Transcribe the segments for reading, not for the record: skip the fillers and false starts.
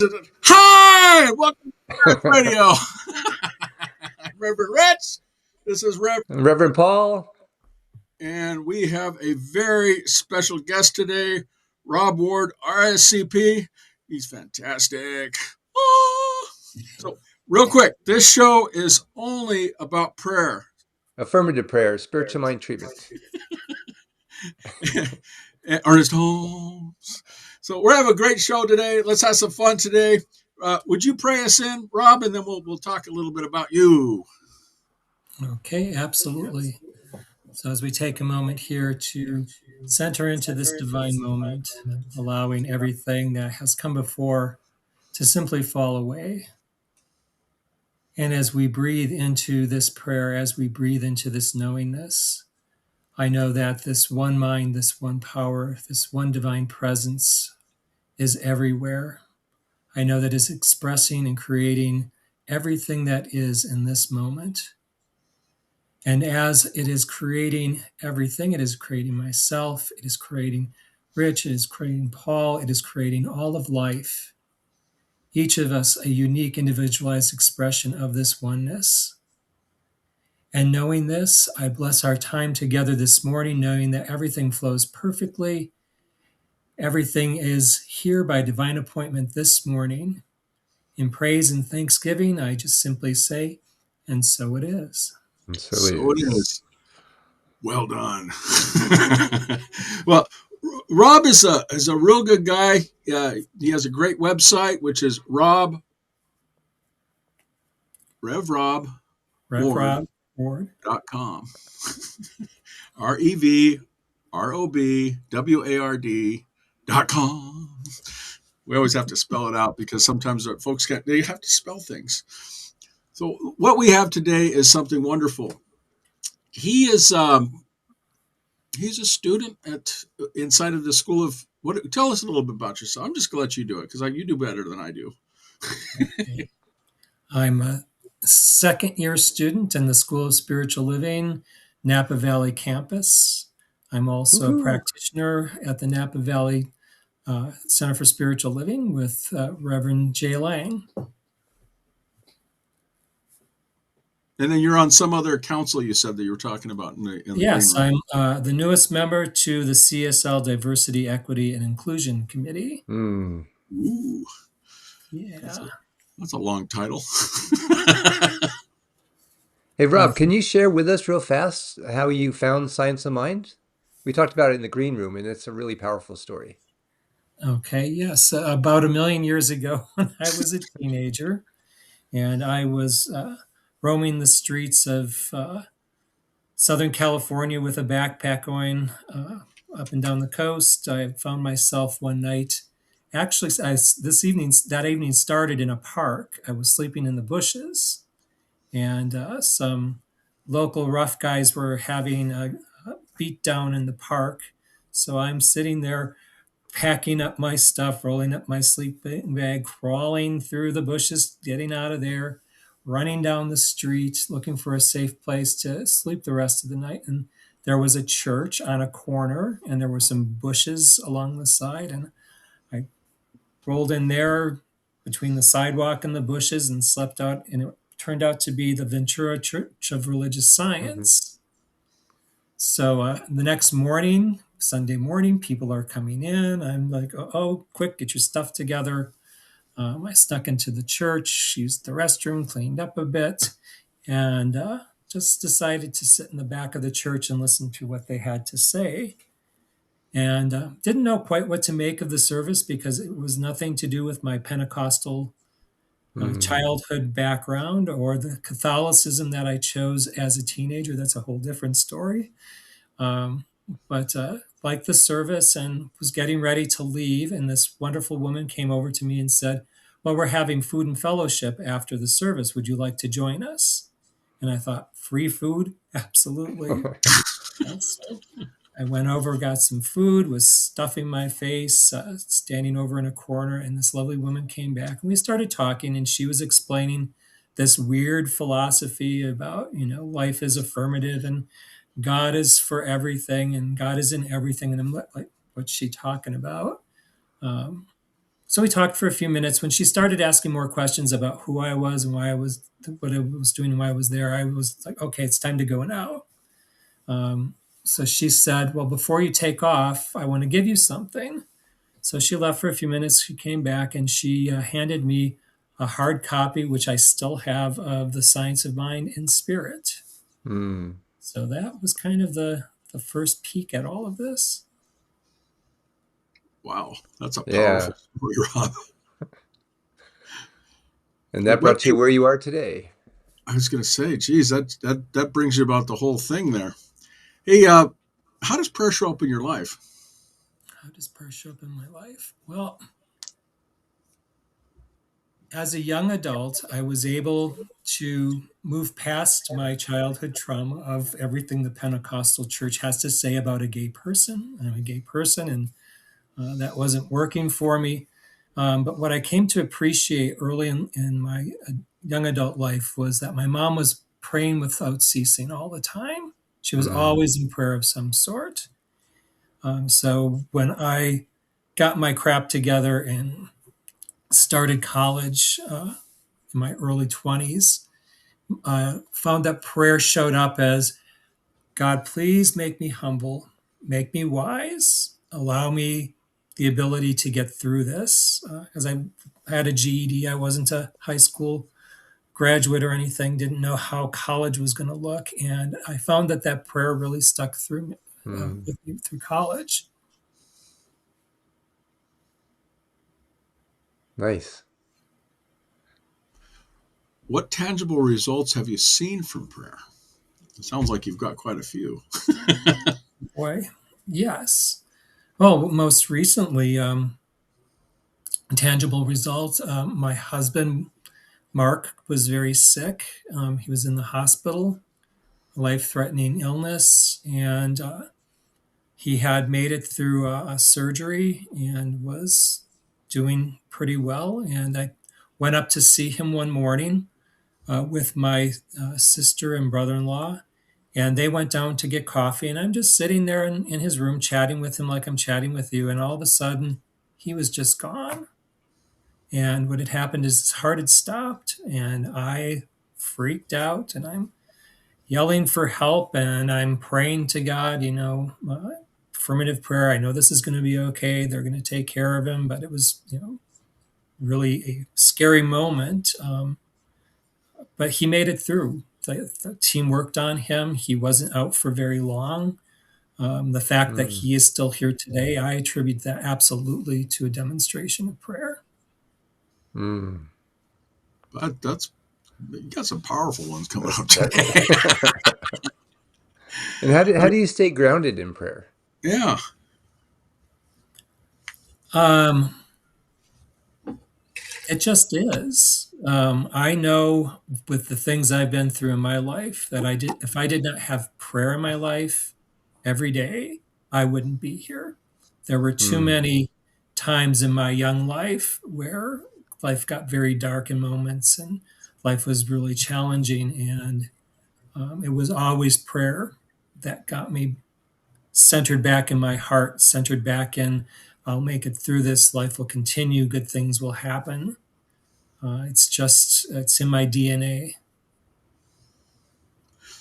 Hi, welcome to Earth Radio. I'm Reverend Rich. This is Reverend, Reverend Paul. and we have a very special guest today, Rob Ward, RScP. He's fantastic. Ah. So, real quick, this show is only about prayer. Affirmative prayer, spiritual mind treatment. Ernest Holmes. So we're having a great show today. Let's have some fun today. Would you pray us in, Rob, and then we'll talk a little bit about you. Okay, absolutely. So as we take a moment here to center into this divine moment, allowing everything that has come before to simply fall away. And as we breathe into this prayer, as we breathe into this knowingness, I know that this one mind, this one power, this one divine presence is everywhere. I know that it's expressing and creating everything that is in this moment. And as it is creating everything, it is creating myself, it is creating Rich, it is creating Paul, it is creating all of life. Each of us a unique, individualized expression of this oneness. And knowing this, I bless our time together this morning, knowing that everything flows perfectly. Everything is here by divine appointment this morning. In praise and thanksgiving, I just simply say, and so it is. And So it is. Well done. Well, Rob is a real good guy. He has a great website, which is RevRob Rev Ward. .com. RevRobWard.com. We always have to spell it out because sometimes folks they have to spell things. So what we have today is something wonderful. He is he's a student at inside of the School of what? Tell us a little bit about yourself. I'm just gonna let you do it because you do better than I do. Okay. I'm a second year student in the School of Spiritual Living, Napa Valley campus. I'm also a practitioner at the Napa Valley Center for Spiritual Living with Reverend Jay Lang. And then you're on some other council you said that you were talking about in the Yes, green room. I'm the newest member to the CSL Diversity, Equity, and Inclusion Committee. Mm. Ooh, Yeah. that's a long title. Hey, Rob, can you share with us real fast how you found Science of Mind? We talked about it in the green room, and it's a really powerful story. Okay, yes. About 1,000,000 years ago, when I was a teenager, and I was roaming the streets of Southern California with a backpack going up and down the coast. I found myself one night. Actually, that evening started in a park. I was sleeping in the bushes, and some local rough guys were having a beat down in the park. So I'm sitting there packing up my stuff, rolling up my sleeping bag, crawling through the bushes, getting out of there, running down the street, looking for a safe place to sleep the rest of the night. And there was a church on a corner, and there were some bushes along the side. And I rolled in there between the sidewalk and the bushes and slept out. And it turned out to be the Ventura Church of Religious Science. So the next morning, Sunday morning, people are coming in. I'm like, oh, quick, get your stuff together. I snuck into the church, used the restroom, cleaned up a bit, and just decided to sit in the back of the church and listen to what they had to say. And didn't know quite what to make of the service because it was nothing to do with my Pentecostal childhood background or the Catholicism that I chose as a teenager. That's a whole different story. Um, but liked the service and was getting ready to leave. And this wonderful woman came over to me and said, well, we're having food and fellowship after the service. Would you like to join us? And I thought, free food? Absolutely. So I went over, got some food, was stuffing my face, standing over in a corner. And this lovely woman came back and we started talking. And she was explaining this weird philosophy about, life is affirmative and God is for everything and God is in everything. And I'm like, what's she talking about? So we talked for a few minutes. When she started asking more questions about who I was and why I was, what I was doing and why I was there, I was like, okay, it's time to go now. Um, so she said, well, before you take off, I want to give you something. So she left for a few minutes. She came back and she handed me a hard copy, which I still have, of The Science of Mind in Spirit. Mm. So that was kind of the first peek at all of this. Wow, that's a Yeah. powerful story, Rob. And that What brought you where you are today. I was going to say, geez, that brings you about the whole thing there. Hey, how does prayer show up in your life? How does prayer show up in my life? Well, as a young adult, I was able to move past my childhood trauma of everything the Pentecostal church has to say about a gay person. I'm a gay person, and that wasn't working for me. But what I came to appreciate early in my young adult life was that my mom was praying without ceasing all the time. She was Mm. always in prayer of some sort. So when I got my crap together and started college in my early 20s, I found that prayer showed up as, God, please make me humble, make me wise, allow me the ability to get through this. Because I had a GED, I wasn't a high school graduate or anything, didn't know how college was going to look. And I found that that prayer really stuck through Mm. with me through college. Nice. What tangible results have you seen from prayer? It sounds like you've got quite a few. Boy, yes. Well, most recently, tangible results. My husband, Mark, was very sick. He was in the hospital, life threatening illness, and he had made it through a surgery and was doing pretty well. And I went up to see him one morning with my sister and brother in law. And they went down to get coffee. And I'm just sitting there in his room chatting with him like I'm chatting with you. And all of a sudden, he was just gone. And what had happened is his heart had stopped. And I freaked out and I'm yelling for help and I'm praying to God, affirmative prayer. I know this is going to be okay. They're going to take care of him. But it was, really a scary moment. But he made it through. The team worked on him. He wasn't out for very long. The fact that Mm. he is still here today, I attribute that absolutely to a demonstration of prayer. Mm. That's you got some powerful ones coming That's up that. today. And how do you stay grounded in prayer? Yeah. Um, it just is. I know with the things I've been through in my life that if I did not have prayer in my life every day, I wouldn't be here. There were too Mm. many times in my young life where life got very dark in moments and life was really challenging. And it was always prayer that got me centered back in my heart, centered back in, I'll make it through this. Life will continue. Good things will happen. It's in my DNA.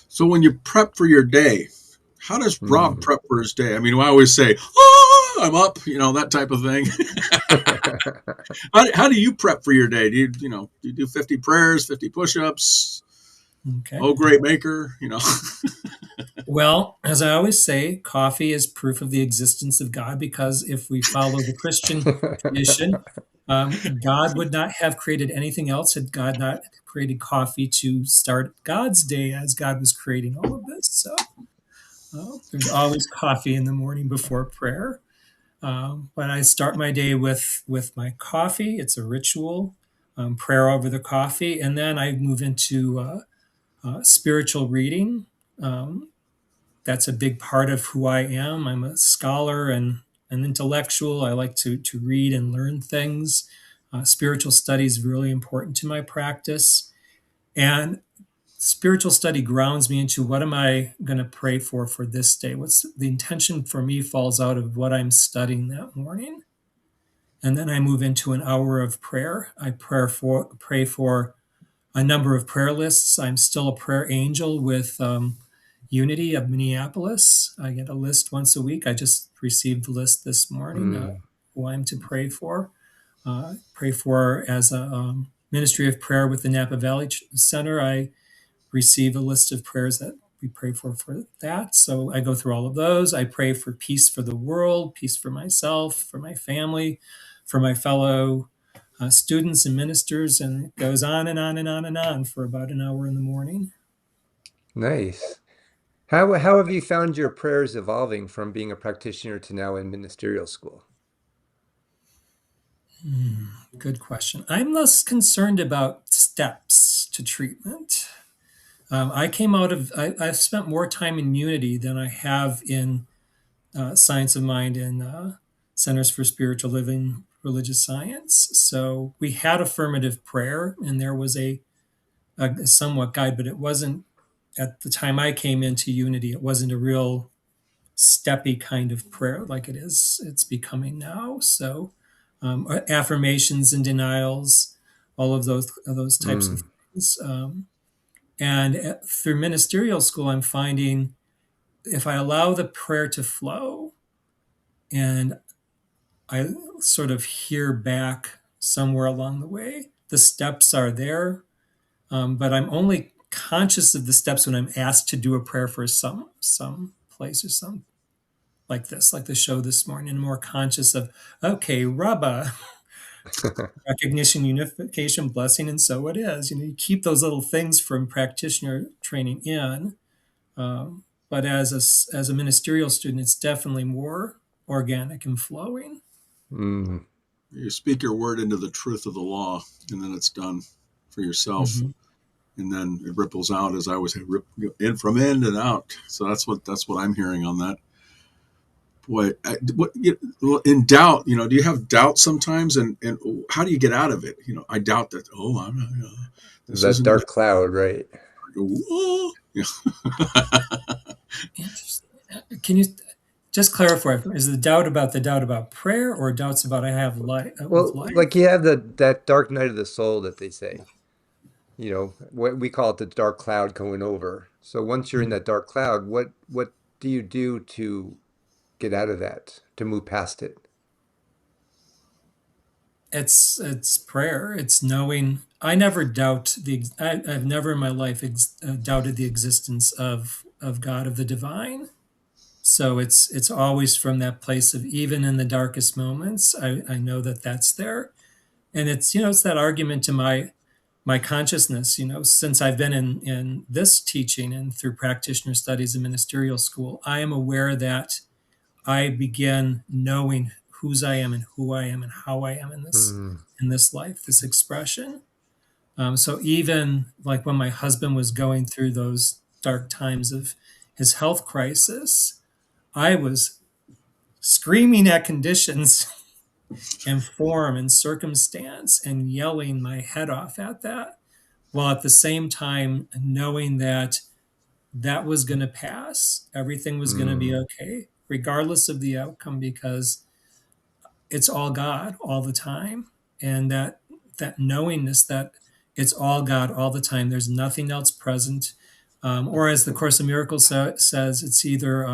So when you prep for your day, how does Rob Mm. prep for his day? I mean, I always say, "Oh, I'm up," that type of thing. How do you prep for your day? Do you do 50 prayers, 50 push-ups? Okay. Oh, great maker, Well, as I always say, coffee is proof of the existence of God because if we follow the Christian tradition, God would not have created anything else had God not created coffee to start God's day as God was creating all of this. So there's always coffee in the morning before prayer. But I start my day with my coffee. It's a ritual, prayer over the coffee, and then I move into spiritual reading. That's a big part of who I am. I'm a scholar and an intellectual. I like to read and learn things. Spiritual study is really important to my practice, and spiritual study grounds me into what am I going to pray for this day. What's the intention for me falls out of what I'm studying that morning. and then I move into an hour of prayer. I pray for a number of prayer lists. I'm still a prayer angel with Unity of Minneapolis. I get a list once a week. I just received the list this morning, Mm, who I'm to pray for. Pray for as a ministry of prayer with the Napa Valley Center. I receive a list of prayers that we pray for that. So I go through all of those. I pray for peace for the world, peace for myself, for my family, for my fellow students and ministers, and it goes on and on and on and on for about an hour in the morning. nice. How have you found your prayers evolving from being a practitioner to now in ministerial school? Good question. I'm less concerned about steps to treatment. I've spent more time in Unity than I have in Science of Mind and Centers for Spiritual Living, Religious Science. So we had affirmative prayer, and there was a somewhat guide, but it wasn't, at the time I came into Unity, it wasn't a real steppy kind of prayer like it's becoming now. So affirmations and denials, all of those types of Mm, things. And through ministerial school, I'm finding if I allow the prayer to flow and I sort of hear back somewhere along the way, the steps are there, but I'm only conscious of the steps when I'm asked to do a prayer for some place or some like this, like the show this morning, and more conscious of, okay, Rabba, recognition, unification, blessing, and so it is. You keep those little things from practitioner training in, but as a ministerial student, it's definitely more organic and flowing. mm, You speak your word into the truth of the law, and then it's done for yourself. Mm-hmm. And then it ripples out, as I always say, in from in and out. So that's what I'm hearing on that. Boy, in doubt, do you have doubt sometimes, and how do you get out of it? I doubt that. Oh, I'm not. This that isn't. dark cloud, right? Oh, yeah. Interesting. Can you just clarify? Is the doubt about prayer, or doubts about I have life with Well, like life? you have that dark night of the soul that they say. What we call it the dark cloud going over. So once you're in that dark cloud, what do you do to get out of that, to move past it? It's prayer. It's knowing. I never doubt I've never in my life doubted the existence of God, of the divine. So it's always from that place of, even in the darkest moments, I know that that's there, and it's that argument to my consciousness. Since I've been in this teaching and through practitioner studies and ministerial school, I am aware that I begin knowing whose I am and who I am and how I am Mm, in this life, this expression. So even like when my husband was going through those dark times of his health crisis, I was screaming at conditions and form and circumstance and yelling my head off at that, while at the same time knowing that that was going to pass. Everything was going to be mm, okay, regardless of the outcome, because it's all God all the time. And that knowingness that it's all God all the time, there's nothing else present. Or as the Course of Miracles says, it's either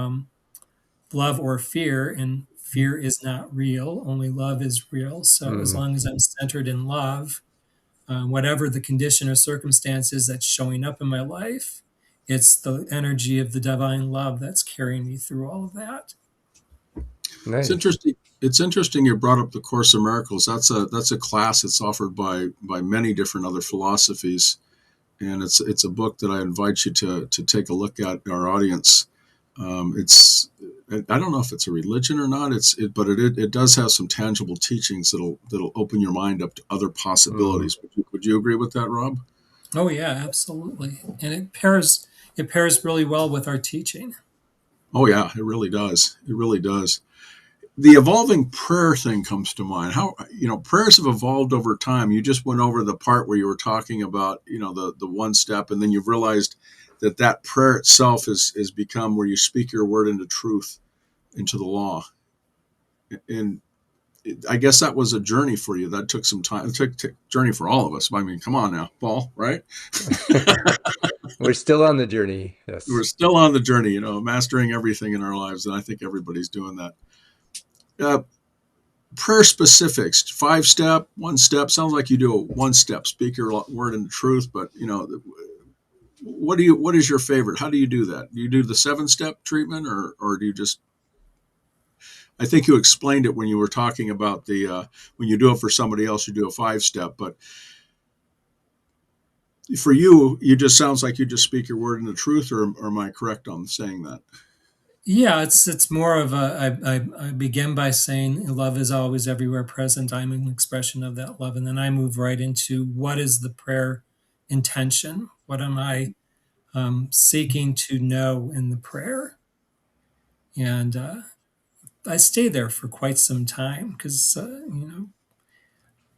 love or fear, and fear is not real, only love is real. So as mm. long as I'm centered in love, whatever the condition or circumstance is that's showing up in my life, it's the energy of the divine love that's carrying me through all of that. It's Nice. interesting. It's interesting you brought up the Course of Miracles. That's a class that's offered by many different other philosophies, and it's a book that I invite you to take a look at, our audience. It's I don't know if it's a religion or not. But it does have some tangible teachings that'll open your mind up to other Mm, possibilities. Would you agree with that, Rob? Oh yeah, absolutely. And it pairs really well with our teaching. Oh yeah, it really does. It really does. The evolving prayer thing comes to mind. How prayers have evolved over time. You just went over the part where you were talking about the one step, and then you've realized that prayer itself is become where you speak your word into truth, into the law. And I guess that was a journey for you. That took some time. It took a journey for all of us. I mean, come on now, Paul, right? We're still on the journey. We're Yes. still on the journey, mastering everything in our lives. And I think everybody's doing that. Uh, Prayer specifics, 5-step, 1-step. Sounds like you do a 1-step, speak your word in the truth. But, what is your favorite? How do you do that? Do you do the 7-step treatment or do you just, I think you explained it when you were talking about when you do it for somebody else, you do a 5-step, but for you, you just sounds like you just speak your word in the truth, or am I correct on saying that? Yeah, it's more of I begin by saying love is always everywhere present. I'm an expression of that love, and then I move right into what is the prayer intention? What am I seeking to know in the prayer? And I stay there for quite some time because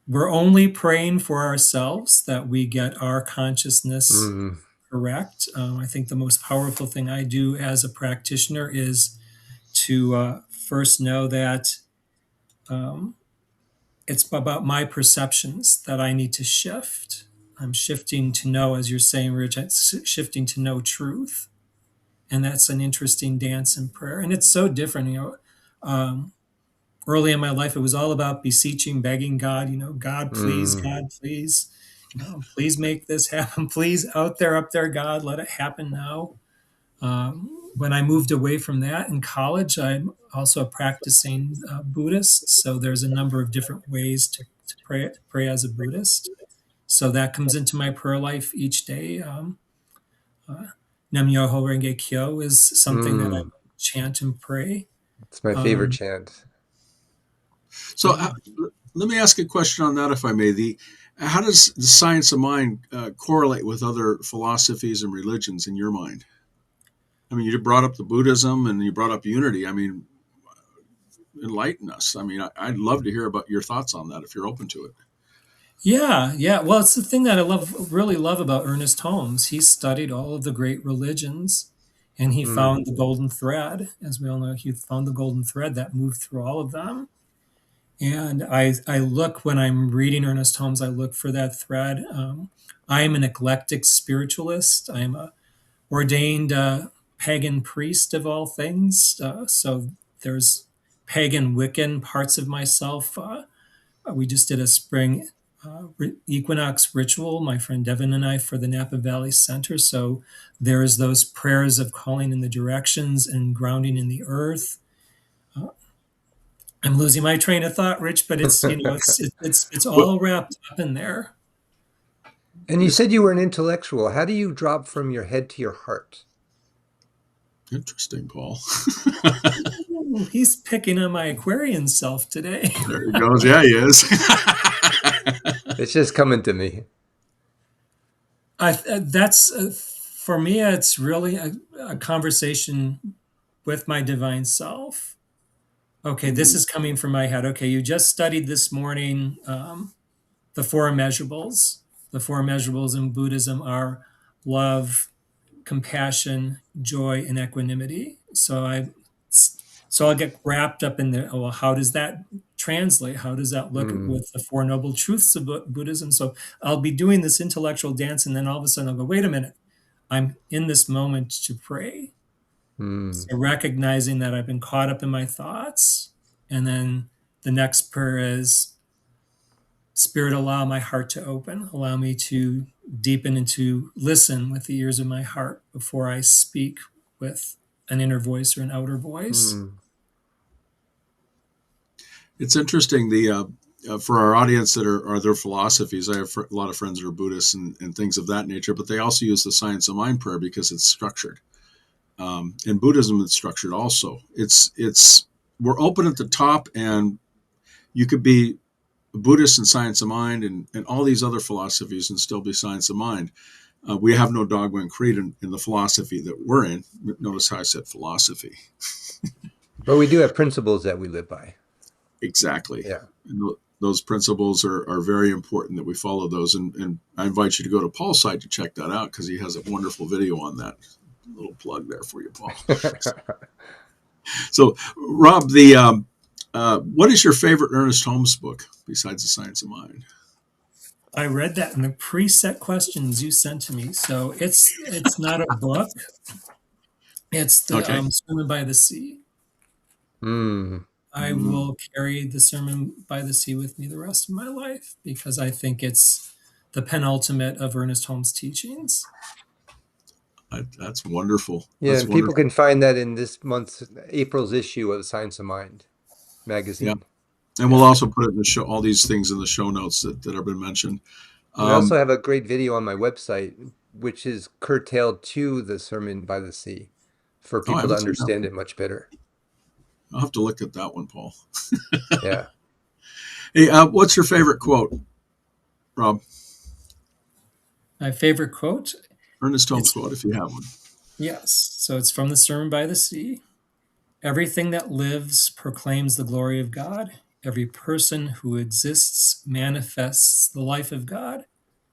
we're only praying for ourselves that we get our consciousness Mm, correct. I think the most powerful thing I do as a practitioner is to first know that um, it's about my perceptions that I need to shift. I'm shifting to know, as you're saying, Rich, it's shifting to know truth. And that's an interesting dance in prayer. And it's so different. Um, Early in my life, it was all about beseeching, begging God, mm, God, please, please make this happen. Please, up there, God, let it happen now. When I moved away from that in college, I'm also a practicing Buddhist. So there's a number of different ways to pray as a Buddhist. So that comes into my prayer life each day. Nam Myoho Renge Kyo is something that I mm. chant and pray. It's my favorite Um, chant. So yeah. let me ask a question on that, if I may. How does the science of mind correlate with other philosophies and religions in your mind? I mean, you brought up the Buddhism and you brought up unity. I mean, enlighten us. I mean, I'd love to hear about your thoughts on that if you're open to it. Yeah, yeah. Well, it's the thing that really love about Ernest Holmes. He studied all of the great religions and he Mm, found the golden thread. As we all know, he found the golden thread that moved through all of them. And I look, when I'm reading Ernest Holmes, I look for that thread. I'm an eclectic spiritualist. I'm a ordained pagan priest of all things. So there's pagan Wiccan parts of myself. We just did a spring equinox ritual, my friend Devin and I, for the Napa Valley Center. So there's those prayers of calling in the directions and grounding in the earth. Uh, I'm losing my train of thought, Rich, but it's What all wrapped up in there. And you is said you were an intellectual. How do you drop from your head to your heart? interesting, Paul? Ooh, he's picking on my Aquarian self today. There he goes. Yeah, he is. It's just coming to me. That's for me. It's really a conversation with my divine self. Okay, this is coming from my head. Okay, you just studied this morning the four immeasurables. The four immeasurables in Buddhism are love, compassion, joy, and equanimity. So I'll get wrapped up in the, oh, well, how does that translate? How does that look Mm, with the Four Noble Truths of Buddhism? So I'll be doing this intellectual dance, and then all of a sudden I'll go, wait a minute, I'm in this moment to pray. mm, So recognizing that I've been caught up in my thoughts. And then the next prayer is, Spirit, allow my heart to open, allow me to deepen and to listen with the ears of my heart before I speak with an inner voice or an outer voice. mm, It's interesting. For our audience that are their philosophies, I have a lot of friends that are Buddhists and things of that nature, but they also use the science of mind prayer because it's structured. In Buddhism, it's structured also. It's we're open at the top, and you could be a Buddhist in science of mind and all these other philosophies and still be science of mind. We have no dogma and creed in the philosophy that we're in. Notice how I said philosophy. but we do have principles that we live by. Exactly. Yeah. And those principles are very important that we follow those. And I invite you to go to Paul's site to check that out because he has a wonderful video on that. A little plug there for you, Paul. So, Rob, What is your favorite Ernest Holmes book besides The Science of Mind? I read that in the preset questions you sent to me. So it's not a book. It's the Okay. Sermon by the Sea. Hmm. I will carry the Sermon by the Sea with me the rest of my life because I think it's the penultimate of Ernest Holmes' teachings. That's wonderful. Yeah, That's and people wonderful. can find that in this month's April's issue of Science of Mind Yeah. magazine. And we'll Yeah. also put it in the show, all these things in the show notes that have been mentioned. And I also Um, have a great video on my website, which is curtailed to the Sermon by the Sea for I people to haven't seen that understand one. it much better. I'll have to look at that one, Paul. Yeah. Hey, what's your favorite quote, Rob? My favorite quote, Ernest Holmes it's quote, if you have one. yes. So it's from the Sermon by the Sea. Everything that lives proclaims the glory of God. Every person who exists manifests the life of God.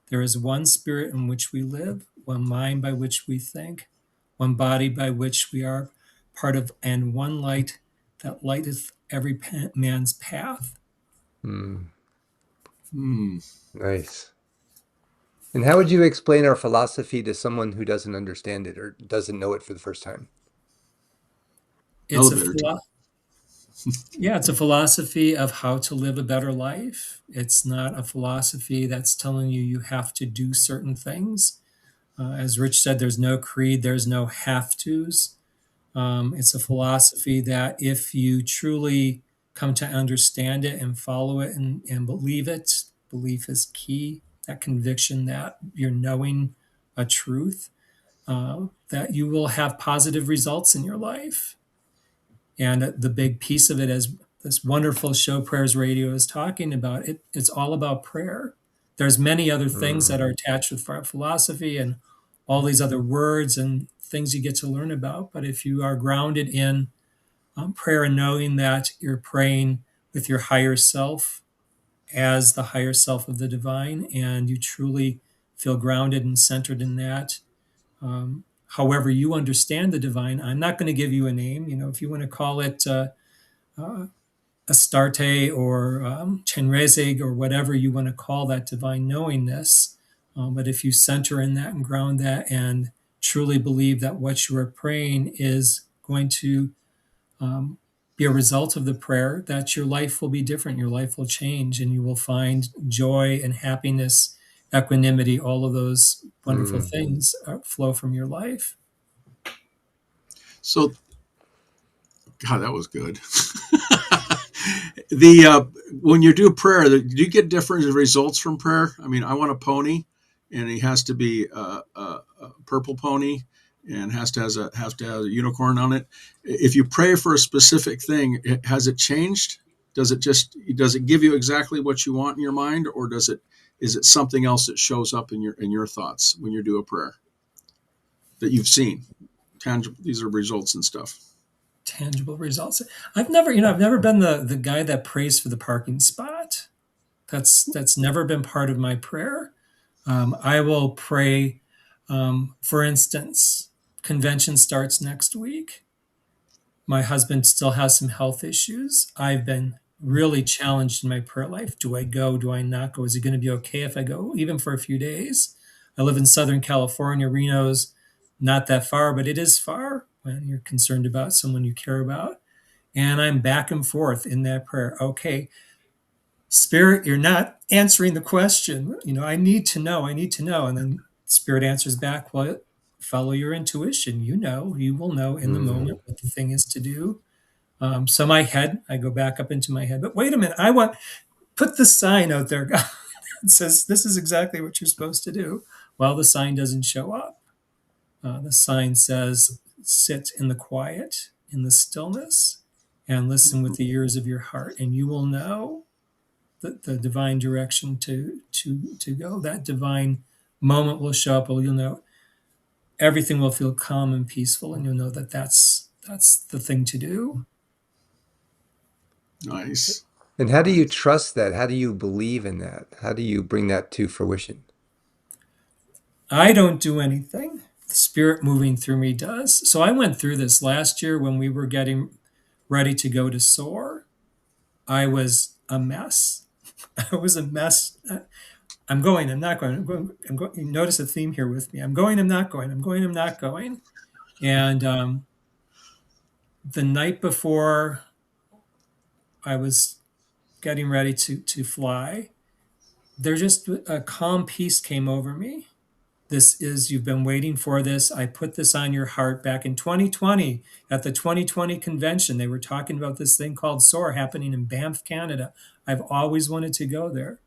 There is one spirit in which we live, one mind by which we think, one body by which we are part of, and one light that lighteth every man's path. Hmm. Hmm. Nice. And how would you explain our philosophy to someone who doesn't understand it or doesn't know it for the first time? It's a Elevator. philo- yeah, it's a philosophy of how to live a better life. It's not a philosophy that's telling you you have to do certain things. As Rich said, there's no creed, there's no have tos. It's a philosophy that if you truly come to understand it and follow it and believe it, belief is key. That conviction that you're knowing a truth, that you will have positive results in your life. And the big piece of it, as this wonderful show Prayers Radio is talking about, it's all about prayer. There's many other things Hmm. that are attached with philosophy and all these other words and things you get to learn about. But if you are grounded in prayer and knowing that you're praying with your higher self as the higher self of the divine, and you truly feel grounded and centered in that, however you understand the divine, I'm not going to give you a name. You know, if you want to call it uh, Astarte or Chenrezig or whatever you want to call that divine knowingness. But if you center in that and ground that and truly believe that what you are praying is going to be a result of the prayer, that your life will be different, your life will change, and you will find joy and happiness, equanimity, all of those wonderful Hmm. things flow from your life. So, God, that was good. the When you do prayer, do you get different results from prayer? I mean, I want a pony, and he has to be a purple pony, and has to have a unicorn on it. If you pray for a specific thing, has it changed? Does it give you exactly what you want in your mind, or does it is it something else that shows up in your thoughts when you do a prayer that you've seen? Tangible. These are results and stuff. Tangible results. I've never been the guy that prays for the parking spot. That's never been part of my prayer. I will pray. For instance, convention starts next week. My husband still has some health issues. I've been really challenged in my prayer life. Do I go? Do I not go? Is it going to be okay if I go, even for a few days? I live in Southern California. Reno's not that far, but it is far when you're concerned about someone you care about. And I'm back and forth in that prayer. Okay, Spirit, you're not answering the question. I need to know. I need to know. And then Spirit answers back, well, follow your intuition. You will know in the Hmm. moment what the thing is to do. So I go back up into my head. But wait a minute, put the sign out there, God. It says this is exactly what you're supposed to do. Well, the sign doesn't show up. The sign says, sit in the quiet, in the stillness, and listen with the ears of your heart, and you will know the divine direction to go. That divine moment will show up, or you'll know everything will feel calm and peaceful, and you'll know that that's the thing to do. Nice. And how do you Nice. trust that? How do you believe in that? How do you bring that to fruition? I don't do anything. The spirit moving through me does. So I went through this last year when we were getting ready to go to SOAR. I was a mess. I was a mess. I'm going, I'm not going, I'm going, I'm going. You notice a theme here with me. I'm going, I'm not going, I'm going, I'm not going. And the night before I was getting ready to fly, there just a calm peace came over me. This is, you've been waiting for this. I put this on your heart back in 2020 at the 2020 convention. They were talking about this thing called SOAR happening in Banff, Canada. I've always wanted to go there.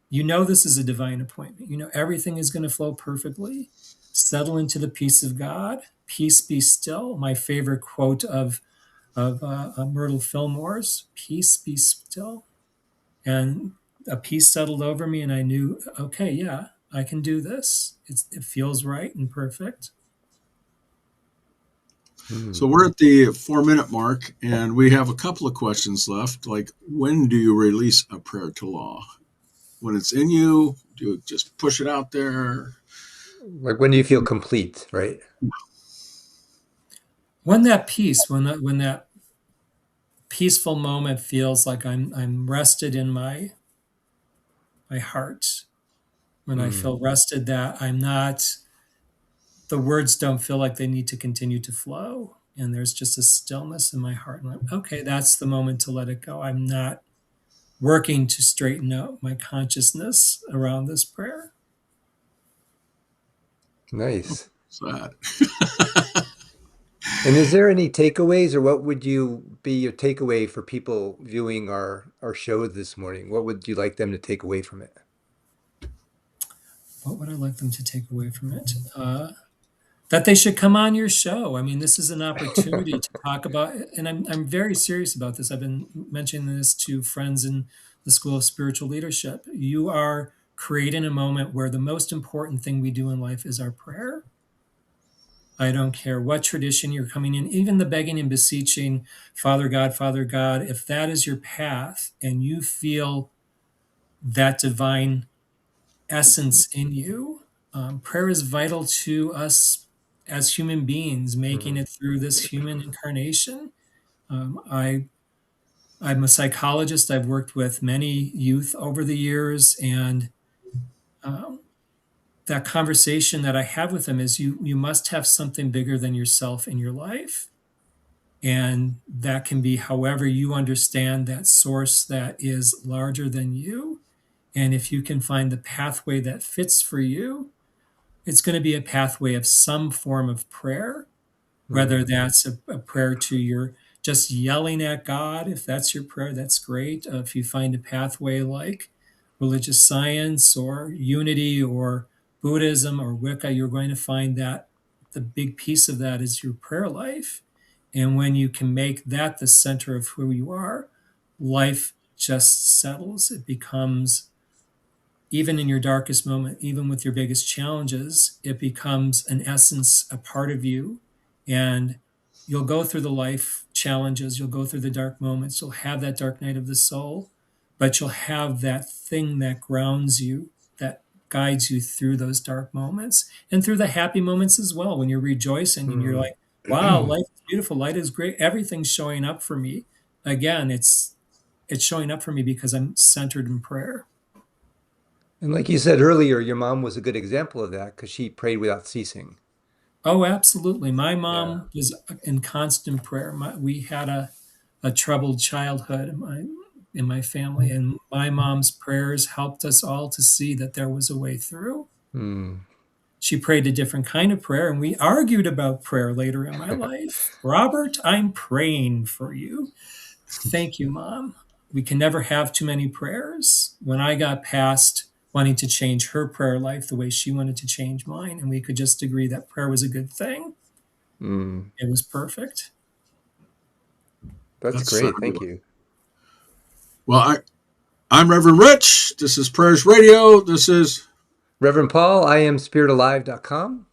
You know, this is a divine appointment. You know, everything is going to flow perfectly. Settle into the peace of God. Peace be still. My favorite quote of Myrtle Fillmore's, peace be still. And a peace settled over me, and I knew, okay, yeah, I can do this. It feels right and perfect. So we're at the 4 minute mark, and we have a couple of questions left. Like, when do you release a prayer to law? When it's in you, do you just push it out there? Like when do you feel complete, right? When that peace, when that peaceful moment feels like I'm rested in my heart. When I Mm, feel rested, that I'm not, the words don't feel like they need to continue to flow, and there's just a stillness in my heart. And I'm, okay, that's the moment to let it go. I'm not working to straighten out my consciousness around this prayer. nice. Sad. And is there any takeaways, or what would you be your takeaway for people viewing our show this morning? What would you like them to take away from it? What would I like them to take away from it? That they should come on your show. I mean, this is an opportunity to talk about, and I'm very serious about this. I've been mentioning this to friends in the School of Spiritual Leadership. You are creating a moment where the most important thing we do in life is our prayer. I don't care what tradition you're coming in, even the begging and beseeching, Father God, if that is your path and you feel that divine essence in you, prayer is vital to us as human beings, making Mm, it through this human incarnation. I'm a psychologist. I've worked with many youth over the years, and um, that conversation that I have with them is you must have something bigger than yourself in your life. And that can be however you understand that source that is larger than you. And if you can find the pathway that fits for you, it's going to be a pathway of some form of prayer, whether mm, that's a prayer to your just yelling at God. If that's your prayer, that's great. If you find a pathway like religious science or unity or Buddhism or Wicca, you're going to find that the big piece of that is your prayer life. And when you can make that the center of who you are, life just settles. It becomes, even in your darkest moment, even with your biggest challenges, it becomes an essence, a part of you. And you'll go through the life challenges, you'll go through the dark moments, you'll have that dark night of the soul, but you'll have that thing that grounds you, that guides you through those dark moments and through the happy moments as well. When you're rejoicing and you're mm. like, wow, life is beautiful, light is great, everything's showing up for me. Again, it's showing up for me because I'm centered in prayer. And like you said earlier, your mom was a good example of that because she prayed without ceasing. Oh, absolutely. My Yeah. mom was in constant prayer. We had a troubled childhood in my family, and my mom's prayers helped us all to see that there was a way through. Mm. She prayed a different kind of prayer, and we argued about prayer later in my life. Robert, I'm praying for you. Thank you, Mom. We can never have too many prayers. When I got past wanting to change her prayer life the way she wanted to change mine, and we could just agree that prayer was a good thing, Mm. it was perfect. That's That's great. Thank fabulous. you. Well, I'm Reverend Rich. This is Prayers Radio. This is, Reverend Paul, I am spiritalive.com.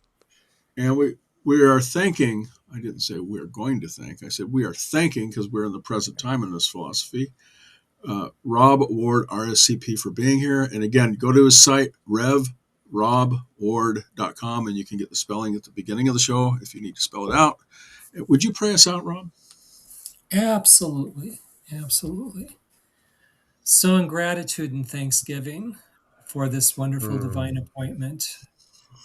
and we are thanking. I didn't say we're going to thank. I said we are thanking because we're in the present time in this philosophy. Rob Ward, RScP, for being here. And again, go to his site, revrobward.com, and you can get the spelling at the beginning of the show if you need to spell it out. Would you pray us out, Rob? Absolutely. Absolutely. So, in gratitude and thanksgiving for this wonderful divine Mm, appointment,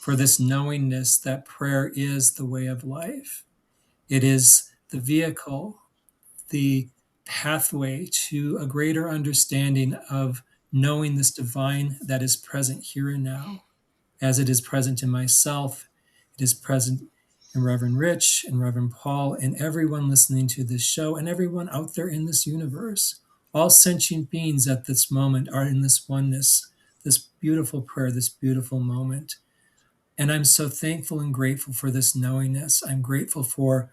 for this knowingness that prayer is the way of life, it is the vehicle, the pathway to a greater understanding of knowing this divine that is present here and now. As it is present in myself, it is present in Reverend Rich and Reverend Paul and everyone listening to this show and everyone out there in this universe. All sentient beings at this moment are in this oneness, this beautiful prayer, this beautiful moment. And I'm so thankful and grateful for this knowingness. I'm grateful for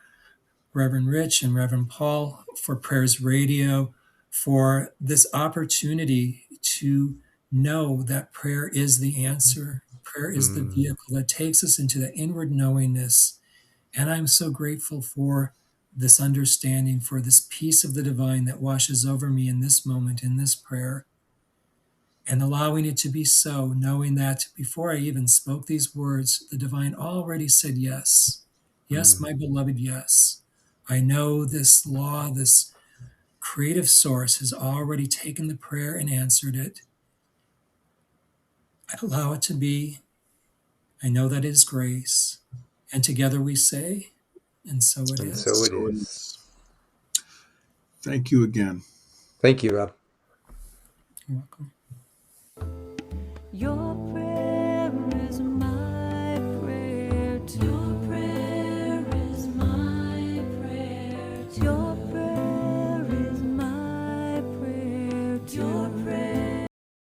Reverend Rich and Reverend Paul, for Prayers Radio, for this opportunity to know that prayer is the answer. Prayer is the mm, vehicle that takes us into the inward knowingness. And I'm so grateful for this understanding, for this peace of the divine that washes over me in this moment, in this prayer, and allowing it to be so, knowing that before I even spoke these words, the divine already said yes. Yes, mm. my beloved, yes. I know this law, this creative source has already taken the prayer and answered it. I allow it to be. I know that it is grace. And together we say, and so it And And so is. it so it is. is. Thank you again. Thank you, Rob. You're welcome. Your